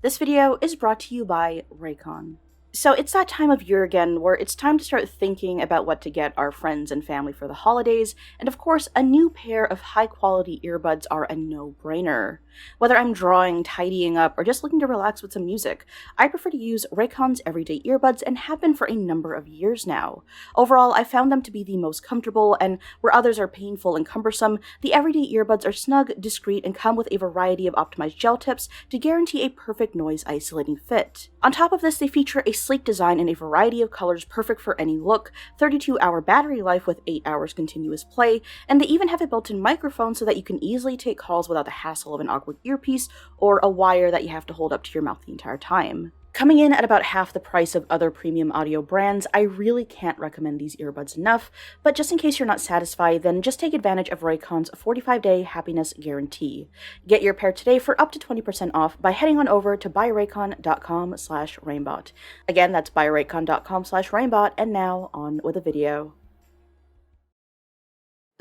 This video is brought to you by Raycon. So it's that time of year again where it's time to start thinking about what to get our friends and family for the holidays, and of course, a new pair of high-quality earbuds are a no-brainer. Whether I'm drawing, tidying up, or just looking to relax with some music, I prefer to use Raycon's everyday earbuds and have been for a number of years now. Overall, I found them to be the most comfortable, and where others are painful and cumbersome, the everyday earbuds are snug, discreet, and come with a variety of optimized gel tips to guarantee a perfect noise-isolating fit. On top of this, they feature a sleek design in a variety of colors perfect for any look, 32-hour battery life with 8 hours continuous play, and they even have a built-in microphone so that you can easily take calls without the hassle of an awkward earpiece or a wire that you have to hold up to your mouth the entire time. Coming in at about half the price of other premium audio brands, I really can't recommend these earbuds enough, but just in case you're not satisfied, then just take advantage of Raycon's 45-day happiness guarantee. Get your pair today for up to 20% off by heading on over to buyraycon.com/ReignBot. Again, that's buyraycon.com/ReignBot, and now on with the video.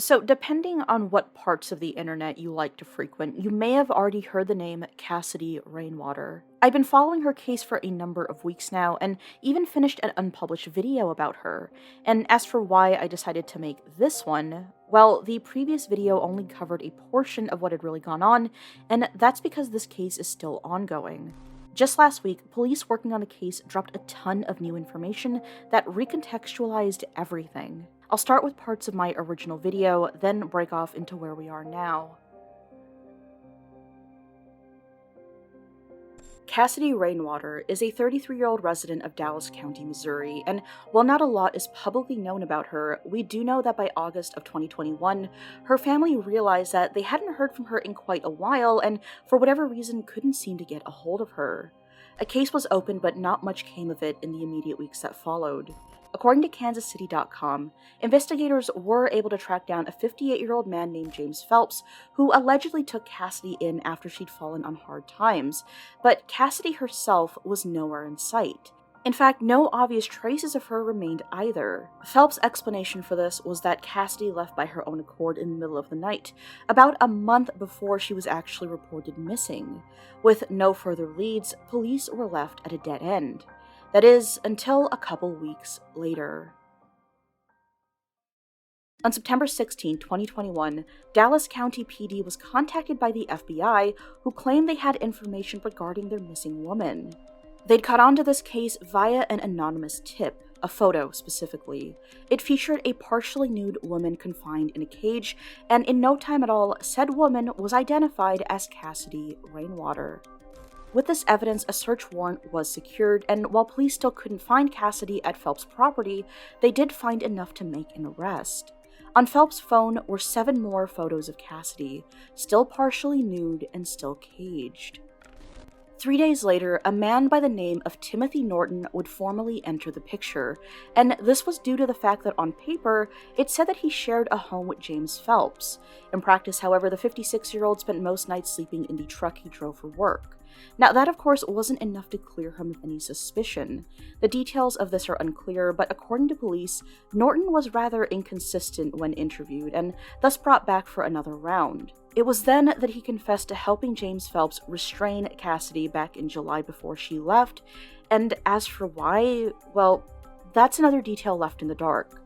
So, depending on what parts of the internet you like to frequent, you may have already heard the name Cassidy Rainwater. I've been following her case for a number of weeks now, and even finished an unpublished video about her. And as for why I decided to make this one, well, the previous video only covered a portion of what had really gone on, and that's because this case is still ongoing. Just last week, police working on the case dropped a ton of new information that recontextualized everything. I'll start with parts of my original video, then break off into where we are now. Cassidy Rainwater is a 33-year-old resident of Dallas County, Missouri, and while not a lot is publicly known about her, we do know that by August of 2021, her family realized that they hadn't heard from her in quite a while and, for whatever reason, couldn't seem to get a hold of her. A case was opened, but not much came of it in the immediate weeks that followed. According to KansasCity.com, investigators were able to track down a 58-year-old man named James Phelps, who allegedly took Cassidy in after she'd fallen on hard times, but Cassidy herself was nowhere in sight. In fact, no obvious traces of her remained either. Phelps' explanation for this was that Cassidy left by her own accord in the middle of the night, about a month before she was actually reported missing. With no further leads, police were left at a dead end. That is, until a couple weeks later. On September 16, 2021, Dallas County PD was contacted by the FBI, who claimed they had information regarding their missing woman. They'd caught on to this case via an anonymous tip, a photo specifically. It featured a partially nude woman confined in a cage, and in no time at all, said woman was identified as Cassidy Rainwater. With this evidence, a search warrant was secured, and while police still couldn't find Cassidy at Phelps' property, they did find enough to make an arrest. On Phelps' phone were 7 more photos of Cassidy, still partially nude and still caged. 3 days later, a man by the name of Timothy Norton would formally enter the picture, and this was due to the fact that on paper, it said that he shared a home with James Phelps. In practice, however, the 56-year-old spent most nights sleeping in the truck he drove for work. Now, that of course wasn't enough to clear him of any suspicion. The details of this are unclear, but according to police, Norton was rather inconsistent when interviewed, and thus brought back for another round. It was then that he confessed to helping James Phelps restrain Cassidy back in July before she left, and as for why, well, that's another detail left in the dark.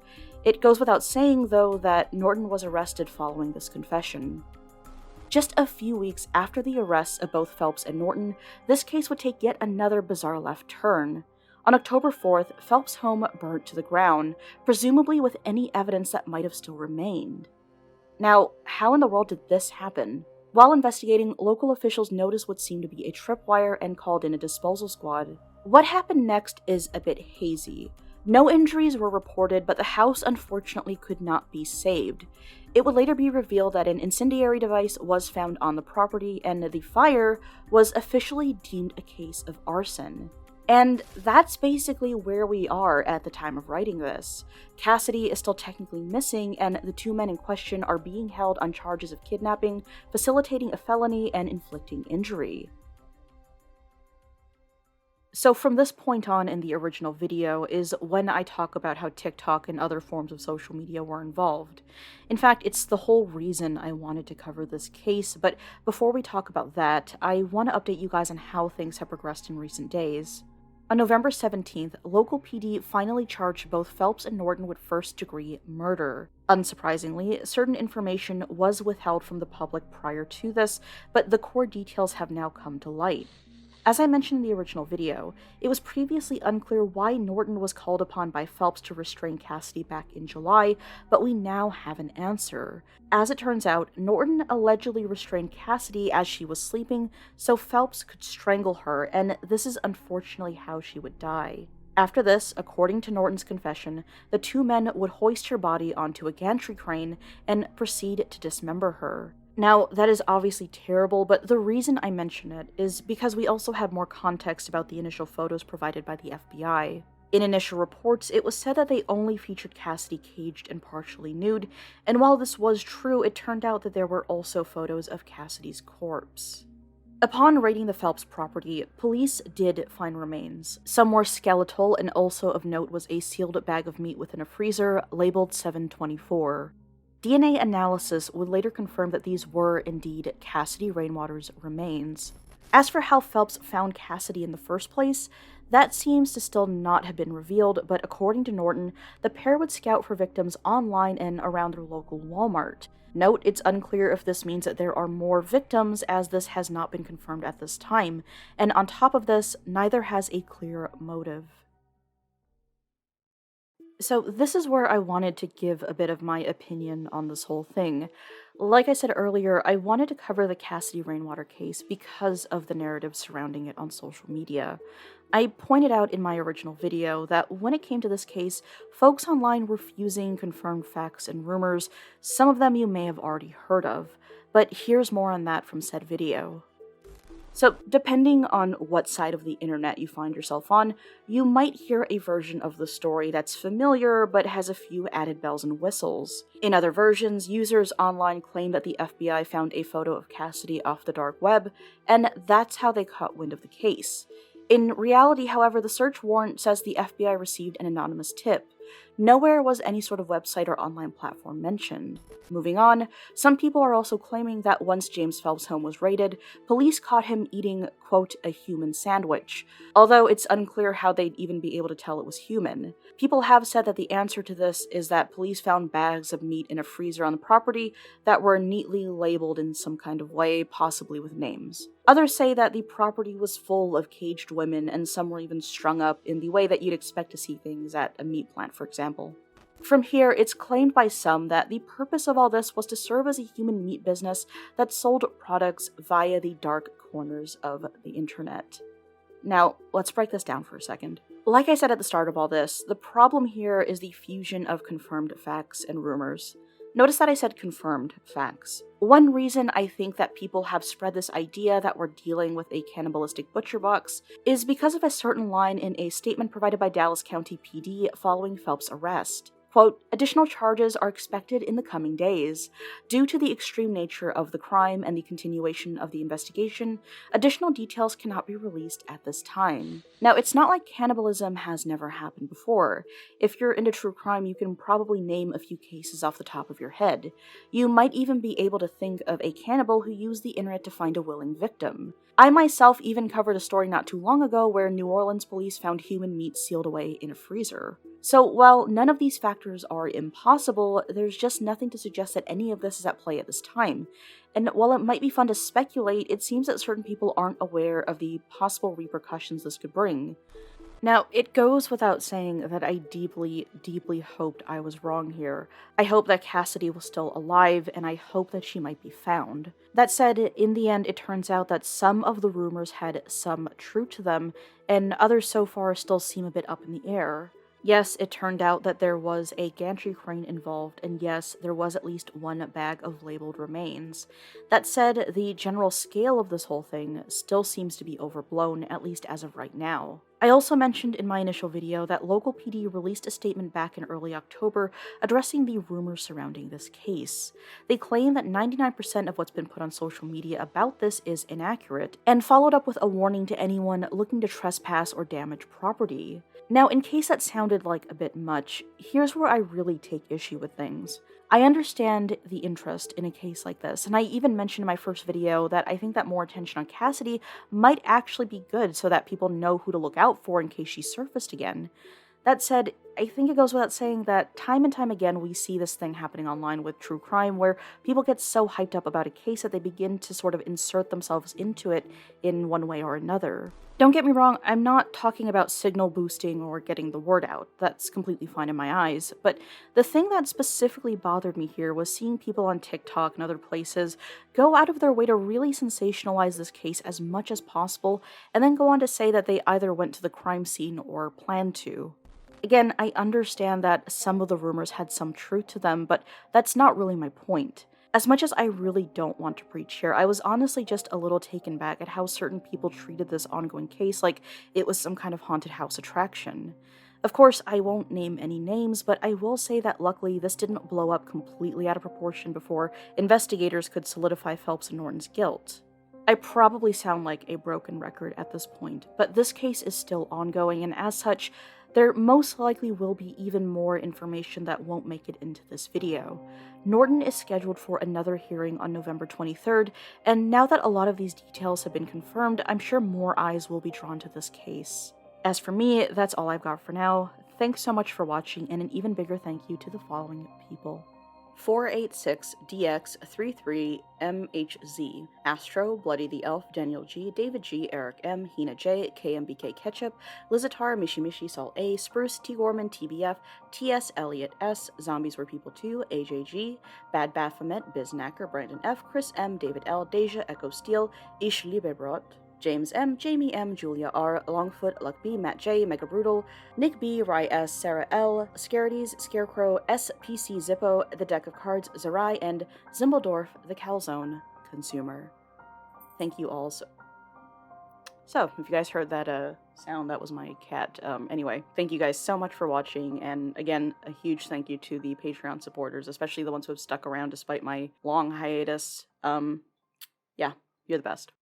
It goes without saying, though, that Norton was arrested following this confession. Just a few weeks after the arrests of both Phelps and Norton, this case would take yet another bizarre left turn. On October 4th, Phelps' home burnt to the ground, presumably with any evidence that might have still remained. Now, how in the world did this happen? While investigating, local officials noticed what seemed to be a tripwire and called in a disposal squad. What happened next is a bit hazy. No injuries were reported, but the house unfortunately could not be saved. It would later be revealed that an incendiary device was found on the property, and the fire was officially deemed a case of arson. And that's basically where we are at the time of writing this. Cassidy is still technically missing, and the 2 men in question are being held on charges of kidnapping, facilitating a felony, and inflicting injury. So from this point on in the original video is when I talk about how TikTok and other forms of social media were involved. In fact, it's the whole reason I wanted to cover this case, but before we talk about that, I want to update you guys on how things have progressed in recent days. On November 17th, local PD finally charged both Phelps and Norton with first-degree murder. Unsurprisingly, certain information was withheld from the public prior to this, but the core details have now come to light. As I mentioned in the original video, it was previously unclear why Norton was called upon by Phelps to restrain Cassidy back in July, but we now have an answer. As it turns out, Norton allegedly restrained Cassidy as she was sleeping so Phelps could strangle her, and this is unfortunately how she would die. After this, according to Norton's confession, the two men would hoist her body onto a gantry crane and proceed to dismember her. Now, that is obviously terrible, but the reason I mention it is because we also have more context about the initial photos provided by the FBI. In initial reports, it was said that they only featured Cassidy caged and partially nude, and while this was true, it turned out that there were also photos of Cassidy's corpse. Upon raiding the Phelps property, police did find remains. Some were skeletal, and also of note was a sealed bag of meat within a freezer labeled 724. DNA analysis would later confirm that these were indeed Cassidy Rainwater's remains. As for how Phelps found Cassidy in the first place, that seems to still not have been revealed, but according to Norton, the pair would scout for victims online and around their local Walmart. Note, it's unclear if this means that there are more victims, as this has not been confirmed at this time, and on top of this, neither has a clear motive. So this is where I wanted to give a bit of my opinion on this whole thing. Like I said earlier, I wanted to cover the Cassidy Rainwater case because of the narrative surrounding it on social media. I pointed out in my original video that when it came to this case, folks online were fusing confirmed facts and rumors, some of them you may have already heard of, but here's more on that from said video. So, depending on what side of the internet you find yourself on, you might hear a version of the story that's familiar but has a few added bells and whistles. In other versions, users online claim that the FBI found a photo of Cassidy off the dark web, and that's how they caught wind of the case. In reality, however, the search warrant says the FBI received an anonymous tip. Nowhere was any sort of website or online platform mentioned. Moving on, some people are also claiming that once James Phelps' home was raided, police caught him eating, quote, a human sandwich, although it's unclear how they'd even be able to tell it was human. People have said that the answer to this is that police found bags of meat in a freezer on the property that were neatly labeled in some kind of way, possibly with names. Others say that the property was full of caged women, and some were even strung up in the way that you'd expect to see things at a meat plant, for example. From here, it's claimed by some that the purpose of all this was to serve as a human meat business that sold products via the dark corners of the internet. Now, let's break this down for a second. Like I said at the start of all this, the problem here is the fusion of confirmed facts and rumors. Notice that I said confirmed facts. One reason I think that people have spread this idea that we're dealing with a cannibalistic butcher box is because of a certain line in a statement provided by Dallas County PD following Phelps' arrest. Quote, additional charges are expected in the coming days. Due to the extreme nature of the crime and the continuation of the investigation, additional details cannot be released at this time. Now, it's not like cannibalism has never happened before. If you're into true crime, you can probably name a few cases off the top of your head. You might even be able to think of a cannibal who used the internet to find a willing victim. I myself even covered a story not too long ago where New Orleans police found human meat sealed away in a freezer. So while none of these factors are impossible, there's just nothing to suggest that any of this is at play at this time. And while it might be fun to speculate, it seems that certain people aren't aware of the possible repercussions this could bring. Now, it goes without saying that I deeply, deeply hoped I was wrong here. I hope that Cassidy was still alive, and I hope that she might be found. That said, in the end, it turns out that some of the rumors had some truth to them, and others so far still seem a bit up in the air. Yes, it turned out that there was a gantry crane involved, and yes, there was at least one bag of labeled remains. That said, the general scale of this whole thing still seems to be overblown, at least as of right now. I also mentioned in my initial video that local PD released a statement back in early October addressing the rumors surrounding this case. They claim that 99% of what's been put on social media about this is inaccurate, and followed up with a warning to anyone looking to trespass or damage property. Now, in case that sounded like a bit much, here's where I really take issue with things. I understand the interest in a case like this, and I even mentioned in my first video that I think that more attention on Cassidy might actually be good so that people know who to look out for in case she surfaced again. That said, I think it goes without saying that time and time again we see this thing happening online with true crime where people get so hyped up about a case that they begin to sort of insert themselves into it in one way or another. Don't get me wrong, I'm not talking about signal boosting or getting the word out. That's completely fine in my eyes. But the thing that specifically bothered me here was seeing people on TikTok and other places go out of their way to really sensationalize this case as much as possible, and then go on to say that they either went to the crime scene or planned to. Again, I understand that some of the rumors had some truth to them, but that's not really my point. As much as I really don't want to preach here, I was honestly just a little taken back at how certain people treated this ongoing case like it was some kind of haunted house attraction. Of course, I won't name any names, but I will say that luckily this didn't blow up completely out of proportion before investigators could solidify Phelps and Norton's guilt. I probably sound like a broken record at this point, but this case is still ongoing, and as such, there most likely will be even more information that won't make it into this video. Norton is scheduled for another hearing on November 23rd, and now that a lot of these details have been confirmed, I'm sure more eyes will be drawn to this case. As for me, that's all I've got for now. Thanks so much for watching, and an even bigger thank you to the following people. 486DX33MHZ, Astro, Bloody the Elf, Daniel G, David G, Eric M, Hina J, KMBK Ketchup, Lizatar, Mishi Sol A, Spruce, T Gorman, TBF, TS Elliot S, Zombies Were People 2, AJG, Bad Baphomet, Biznacker, Brandon F, Chris M, David L, Deja, Echo Steel, Ish Liebebrot, James M, Jamie M, Julia R, Longfoot, Luck B, Matt J, Mega Brutal, Nick B, Rai S, Sarah L, Scarities, Scarecrow, SPC Zippo, The Deck of Cards, Zarai, and Zimbledorf, The Calzone Consumer. Thank you all so if you guys heard that sound, that was my cat. Anyway, thank you guys so much for watching, and again, a huge thank you to the Patreon supporters, especially the ones who have stuck around despite my long hiatus. Yeah, you're the best.